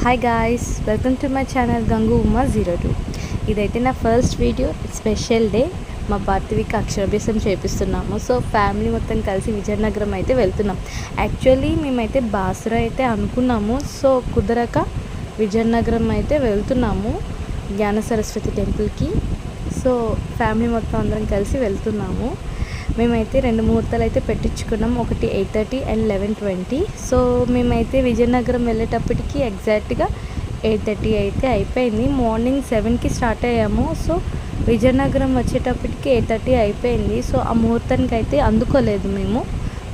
Hi guys, welcome to my channel Gangu ఉమా02. ఇదైతే నా ఫస్ట్ వీడియో. Special day. మా పార్థివికి అక్షరాభ్యాసం చేపిస్తున్నాము. సో ఫ్యామిలీ మొత్తం కలిసి విజయనగరం అయితే వెళ్తున్నాం. యాక్చువల్లీ మేమైతే బాసురా అయితే అనుకున్నాము. సో కుదరక విజయనగరం అయితే వెళ్తున్నాము జ్ఞాన సరస్వతి టెంపుల్కి. సో ఫ్యామిలీ మొత్తం అందరం కలిసి వెళ్తున్నాము. మేమైతే 2 ముహూర్తాలు అయితే పెట్టించుకున్నాం. ఒకటి 8:30 అండ్ 11:20. సో మేమైతే విజయనగరం వెళ్ళేటప్పటికి ఎగ్జాక్ట్గా 8:30 అయితే అయిపోయింది. మార్నింగ్ 7కి స్టార్ట్ అయ్యాము. సో విజయనగరం వచ్చేటప్పటికి 8:30 అయిపోయింది. సో ఆ ముహూర్తానికి అయితే అందుకోలేదు మేము.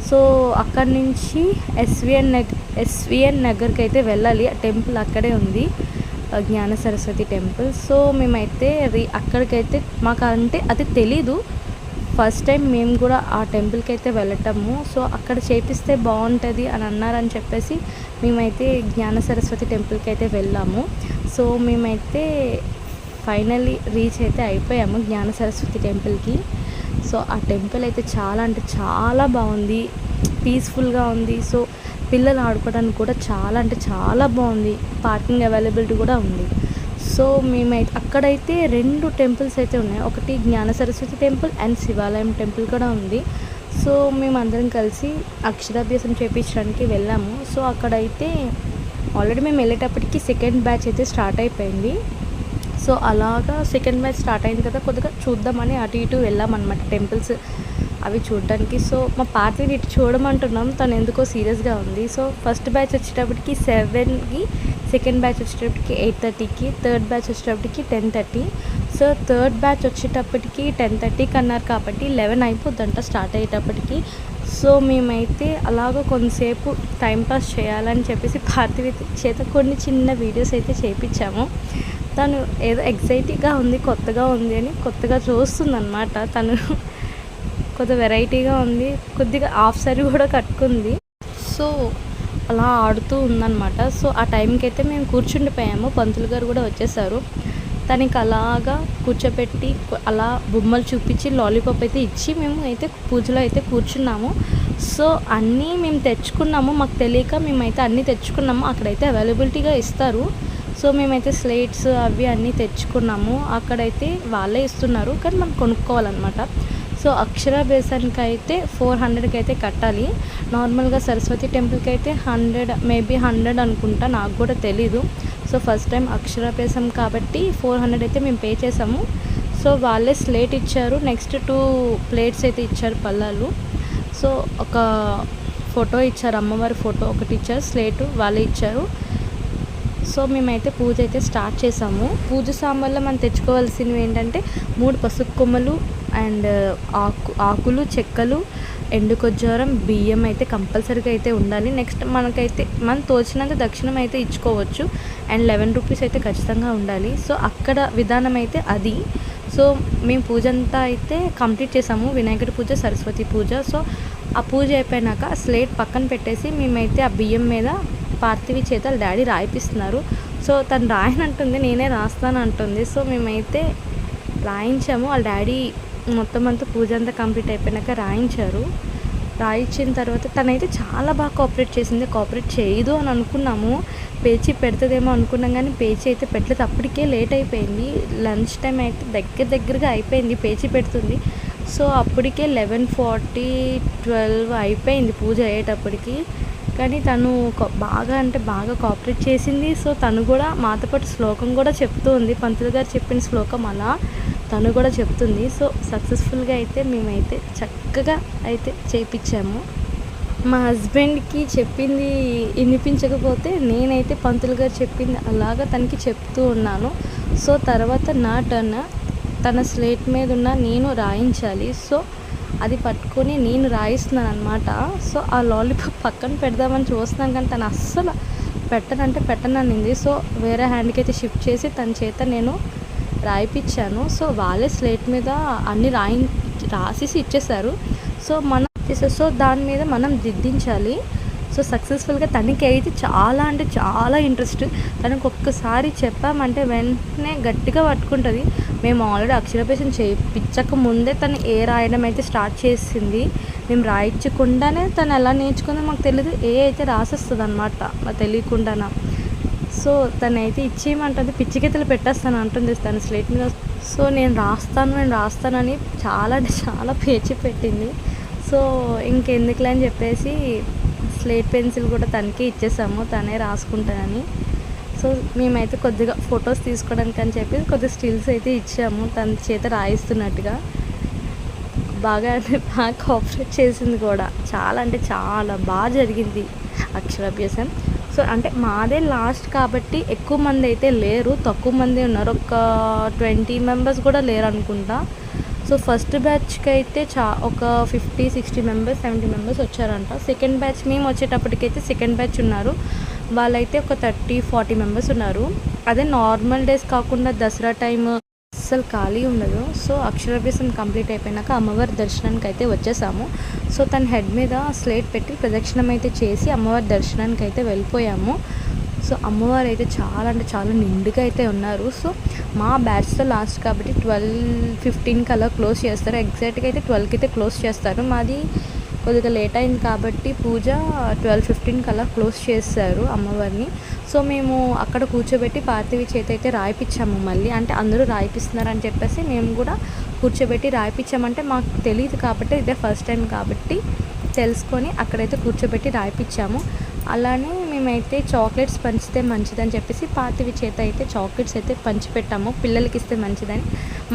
సో అక్కడి నుంచి ఎస్విఎన్ నగర్కి అయితే వెళ్ళాలి. ఆ టెంపుల్ అక్కడే ఉంది, జ్ఞాన సరస్వతి టెంపుల్. సో మేమైతే అక్కడికైతే మాకు అంటే అది తెలీదు. ఫస్ట్ టైం మేము కూడా ఆ టెంపుల్కి అయితే వెళ్ళటము. సో అక్కడ చేపిస్తే బాగుంటుంది అని అన్నారని చెప్పేసి మేమైతే జ్ఞాన సరస్వతి టెంపుల్కి అయితే వెళ్ళాము. సో మేమైతే ఫైనల్లీ రీచ్ అయితే అయిపోయాము జ్ఞాన సరస్వతి టెంపుల్కి. సో ఆ టెంపుల్ అయితే చాలా అంటే చాలా బాగుంది, పీస్ఫుల్గా ఉంది. సో పిల్లలు ఆడుకోవడానికి కూడా చాలా అంటే చాలా బాగుంది. పార్కింగ్ అవైలబిలిటీ కూడా ఉంది. సో మేమైతే అక్కడైతే 2 టెంపుల్స్ అయితే ఉన్నాయి. ఒకటి జ్ఞాన సరస్వతి టెంపుల్ అండ్ శివాలయం టెంపుల్ కూడా ఉంది. సో మేమందరం కలిసి అక్షరాభ్యాసం చేయించడానికి వెళ్ళాము. సో అక్కడైతే ఆల్రెడీ మేము వెళ్ళేటప్పటికి సెకండ్ బ్యాచ్ అయితే స్టార్ట్ అయిపోయింది. సో అలాగా సెకండ్ బ్యాచ్ స్టార్ట్ అయింది కదా, కొద్దిగా చూద్దామని అటు ఇటు వెళ్ళామన్నమాట టెంపుల్స్ అవి చూడడానికి. సో మా పార్టీని ఇటు చూడమంటున్నాం, తను ఎందుకో సీరియస్గా ఉంది. సో ఫస్ట్ బ్యాచ్ వచ్చేటప్పటికి 7కి, సెకండ్ బ్యాచ్ వచ్చేటప్పటికి 8:30కి, థర్డ్ బ్యాచ్ వచ్చేటప్పటికి 10:30. సో థర్డ్ బ్యాచ్ వచ్చేటప్పటికి 10:30కి అన్నారు కాబట్టి 11 అయిపోద్దంట స్టార్ట్ అయ్యేటప్పటికి. సో మేమైతే అలాగ కొంతసేపు టైంపాస్ చేయాలని చెప్పేసి పార్థివి చేత కొన్ని చిన్న వీడియోస్ అయితే చేయించాము. తను ఏదో ఎక్సైటింగ్గా ఉంది, కొత్తగా ఉంది అని కొత్తగా చూస్తుందన్నమాట. తను కొద్దిగా వెరైటీగా ఉంది, కొద్దిగా హాఫ్ సారీ కూడా కట్టుకుంది. సో అలా ఆడుతూ ఉందన్నమాట. సో ఆ టైంకి అయితే మేము కూర్చుండిపోయాము. పంతులు గారు కూడా వచ్చేసారు. తనకి అలాగా కూర్చోపెట్టి అలా బొమ్మలు చూపించి లాలీపాప్ అయితే ఇచ్చి మేము అయితే పూజలో అయితే కూర్చున్నాము. సో అన్నీ మేము తెచ్చుకున్నాము, మాకు తెలియక మేమైతే అన్నీ తెచ్చుకున్నాము. అక్కడైతే అవైలబిలిటీగా ఇస్తారు. సో మేమైతే స్లేట్స్ అవి అన్నీ తెచ్చుకున్నాము. అక్కడైతే వాళ్ళే ఇస్తున్నారు, కానీ మనం కొనుక్కోవాలన్నమాట. సో అక్షరాభ్యాసానికి అయితే 400కి అయితే కట్టాలి. నార్మల్గా సరస్వతి టెంపుల్కి అయితే 100, మేబీ 100 అనుకుంటా, నాకు కూడా తెలీదు. సో ఫస్ట్ టైం అక్షరాభ్యాసం కాబట్టి 400 అయితే మేము పే చేసాము. సో వాళ్ళే స్లేట్ ఇచ్చారు, నెక్స్ట్ 2 ప్లేట్స్ అయితే ఇచ్చారు, పళ్ళాలు. సో ఒక ఫోటో ఇచ్చారు, అమ్మవారి ఫోటో ఒకటి ఇచ్చారు, స్లేటు వాళ్ళే ఇచ్చారు. సో మేమైతే పూజ అయితే స్టార్ట్ చేసాము. పూజ సామాన్లో మనం తెచ్చుకోవాల్సినవి ఏంటంటే 3 పసుపు కొమ్మలు అండ్ ఆకులు, చెక్కలు, ఎండు కొజ్జారం, బియ్యం అయితే కంపల్సరీగా అయితే ఉండాలి. నెక్స్ట్ మనకైతే మనం తోచినంత దక్షిణం అయితే ఇచ్చుకోవచ్చు. అండ్ 11 రూపీస్ అయితే ఖచ్చితంగా ఉండాలి. సో అక్కడ విధానం అయితే అది. సో మేము పూజ అంతా అయితే కంప్లీట్ చేసాము, వినాయకుడి పూజ, సరస్వతి పూజ. సో ఆ పూజ అయిపోయినాక స్లేట్ పక్కన పెట్టేసి మేమైతే ఆ బియ్యం మీద పార్థివి చేత డాడీ రాయిపిస్తున్నారు. సో తను రాయనంటుంది, నేనే రాస్తాను అంటుంది. సో మేమైతే రాయించాము. వాళ్ళ డాడీ మొత్తం అంతా పూజ అంతా కంప్లీట్ అయిపోయినాక రాయించారు. రాయించిన తర్వాత తనైతే చాలా బాగా కోఆపరేట్ చేసింది. కోఆపరేట్ చేయదు అని అనుకున్నాము, పేచీ పెడుతుందేమో అనుకున్నాం, కానీ పేచీ అయితే పెట్టలేదు. అప్పటికే లేట్ అయిపోయింది, లంచ్ టైం అయితే దగ్గరగా అయిపోయింది, పేచీ పెడుతుంది. సో అప్పటికే 11:40, 12 అయిపోయింది పూజ అయ్యేటప్పటికి. కానీ తను బాగా అంటే బాగా కోఆపరేట్ చేసింది. సో తను కూడా మాతో పాటు శ్లోకం కూడా చెప్తూ ఉంది, పంతులు గారు చెప్పిన శ్లోకం అలా తను కూడా చెప్తుంది. సో సక్సెస్ఫుల్గా అయితే మేమైతే చక్కగా అయితే చేయించాము. మా హస్బెండ్కి చెప్పింది వినిపించకపోతే నేనైతే పంతులు గారు చెప్పింది అలాగా తనకి చెప్తూ ఉన్నాను. సో తర్వాత నా టర్న్, తన స్లేట్ మీద ఉన్న నేను రాయించాలి. సో అది పట్టుకొని నేను రాయిస్తున్నాను అనమాట. సో ఆ లాలీపాప్ పక్కన పెడదామని చూస్తున్నాను, కానీ తను అస్సలు పెట్టననింది. సో వేరే హ్యాండ్కి అయితే షిఫ్ట్ చేసి తన చేత నేను రాయిపించాను. సో వాళ్ళే స్లేట్ మీద అన్నీ రాసేసి ఇచ్చేసారు. సో దాని మీద మనం దిద్దించాలి. సో సక్సెస్ఫుల్గా తనకి అయితే చాలా అంటే చాలా ఇంట్రెస్ట్. తనకు ఒక్కసారి చెప్పామంటే వెంటనే గట్టిగా పట్టుకుంటుంది. మేము ఆల్రెడీ అక్షరాభ్యాసం చేయించక ముందే తను రాయడం అయితే స్టార్ట్ చేసింది. మేము రాయించకుండానే తను ఎలా నేర్చుకుందో మాకు తెలియదు, అయితే రాసేస్తుంది అనమాట తెలియకుండానా. సో తనైతే ఇచ్చేయమంటుంది, పిచ్చిగీతలు పెట్టేస్తాను అంటుంది తను స్లేట్ మీద. సో నేను రాస్తానని చాలా అంటే చాలా పేచి పెట్టింది. సో ఇంకెందుకులే అని చెప్పేసి స్లేట్ పెన్సిల్ కూడా తనకే ఇచ్చేసాము, తనే రాసుకుంటానని. సో మేమైతే కొద్దిగా ఫొటోస్ తీసుకోవడానికి అని చెప్పి కొద్దిగా స్టిల్స్ అయితే ఇచ్చాము తన చేత రాయిస్తున్నట్టుగా. బాగా అంటే బాగా కోఆపరేట్ చేసింది కూడా, చాలా అంటే చాలా బాగా జరిగింది అక్షరాభ్యాసం. సో అంటే మాదే లాస్ట్ కాబట్టి ఎక్కువ మంది అయితే లేరు, తక్కువ మంది ఉన్నారు, ఒక 20 మెంబర్స్ కూడా లేరు అనుకుంటా. సో ఫస్ట్ బ్యాచ్కి అయితే ఒక 50-60 మెంబర్స్ 70 మెంబర్స్ వచ్చారంట. సెకండ్ బ్యాచ్ మేము వచ్చేటప్పటికైతే సెకండ్ బ్యాచ్ ఉన్నారు, వాళ్ళైతే ఒక 30-40 మెంబర్స్ ఉన్నారు. అదే నార్మల్ డేస్ కాకుండా దసరా టైం అస్సలు ఖాళీ ఉండదు. సో అక్షరాభ్యాసం కంప్లీట్ అయిపోయినాక అమ్మవారి దర్శనానికి అయితే వచ్చేసాము. సో తన హెడ్ మీద స్లేట్ పెట్టి ప్రదక్షిణం అయితే చేసి అమ్మవారి దర్శనానికి అయితే వెళ్ళిపోయాము. సో అమ్మవారు అయితే చాలా అంటే చాలా నిండుగా అయితే ఉన్నారు. సో మా బ్యాచ్తో లాస్ట్ కాబట్టి 12-15 అలా క్లోజ్ చేస్తారు. ఎగ్జాక్ట్గా అయితే 12కి అయితే క్లోజ్ చేస్తారు. మాది కొద్దిగా లేట్ అయింది కాబట్టి పూజ 12-15 అలా క్లోజ్ చేస్తారు అమ్మవారిని. సో మేము అక్కడ కూర్చోబెట్టి పార్థివి చేత అయితే రాయిపించాము మళ్ళీ. అంటే అందరూ రాయిపిస్తున్నారని చెప్పేసి మేము కూడా కూర్చోబెట్టి రాయిపించామంటే మాకు తెలియదు కాబట్టి, ఇదే ఫస్ట్ టైం కాబట్టి తెలుసుకొని అక్కడైతే కూర్చోబెట్టి రాయిపించాము. అలానే మేమైతే చాక్లెట్స్ పంచితే మంచిదని చెప్పేసి పార్థివి చేత అయితే చాక్లెట్స్ అయితే పంచిపెట్టాము. పిల్లలకి ఇస్తే మంచిదని,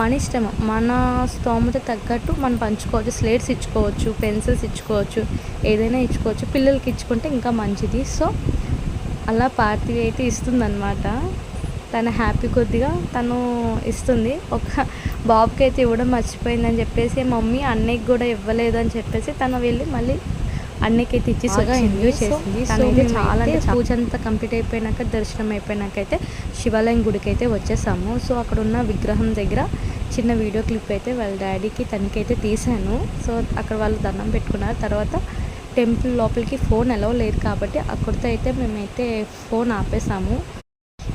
మన ఇష్టము, మన స్తోమత తగ్గట్టు మనం పంచుకోవచ్చు. స్లేట్స్ ఇచ్చుకోవచ్చు, పెన్సిల్స్ ఇచ్చుకోవచ్చు, ఏదైనా ఇచ్చుకోవచ్చు. పిల్లలకి ఇచ్చుకుంటే ఇంకా మంచిది. సో అలా పార్థివి అయితే ఇస్తుందన్నమాట. తన హ్యాపీ కొద్దిగా తను ఇస్తుంది. ఒక బాబుకి అయితే ఇవ్వడం మర్చిపోయిందని చెప్పేసి మమ్మీ అన్నయ్యకి కూడా ఇవ్వలేదు అని చెప్పేసి తను వెళ్ళి మళ్ళీ అన్నయ్యకి అయితే ఇచ్చి బాగా ఎంజాయ్ చేసింది. తనైతే చాలా అంటే పూజ అంతా కంప్లీట్ అయిపోయినాక దర్శనం అయిపోయినాక అయితే శివాలయం గుడికి అయితే వచ్చేసాము. సో అక్కడ ఉన్న విగ్రహం దగ్గర చిన్న వీడియో క్లిప్ అయితే వాళ్ళ డాడీకి తనకైతే తీశాను. సో అక్కడ వాళ్ళు దండం పెట్టుకున్నారు. తర్వాత టెంపుల్ లోపలికి ఫోన్ అలౌ లేదు కాబట్టి అక్కడితో అయితే మేమైతే ఫోన్ ఆపేసాము.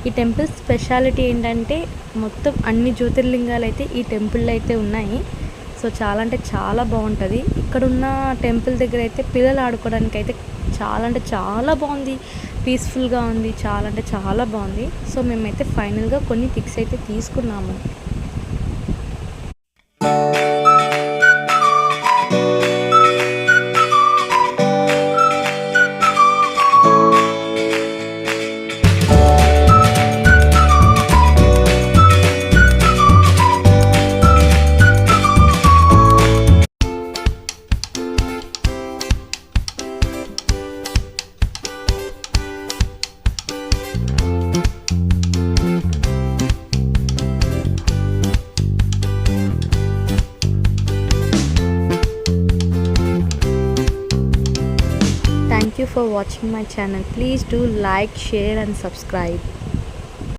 ఈ టెంపుల్ స్పెషాలిటీ ఏంటంటే మొత్తం అన్ని జ్యోతిర్లింగాలు అయితే ఈ టెంపుల్లో అయితే ఉన్నాయి. సో చాలా అంటే చాలా బాగుంటుంది. ఇక్కడున్న టెంపుల్ దగ్గర అయితే పిల్లలు ఆడుకోవడానికి అయితే చాలా అంటే చాలా బాగుంది, పీస్ఫుల్గా ఉంది, చాలా అంటే చాలా బాగుంది. సో మేమైతే ఫైనల్గా కొన్ని పిక్స్ అయితే తీసుకున్నాము. Thank you for watching my channel. Please do like, share and subscribe.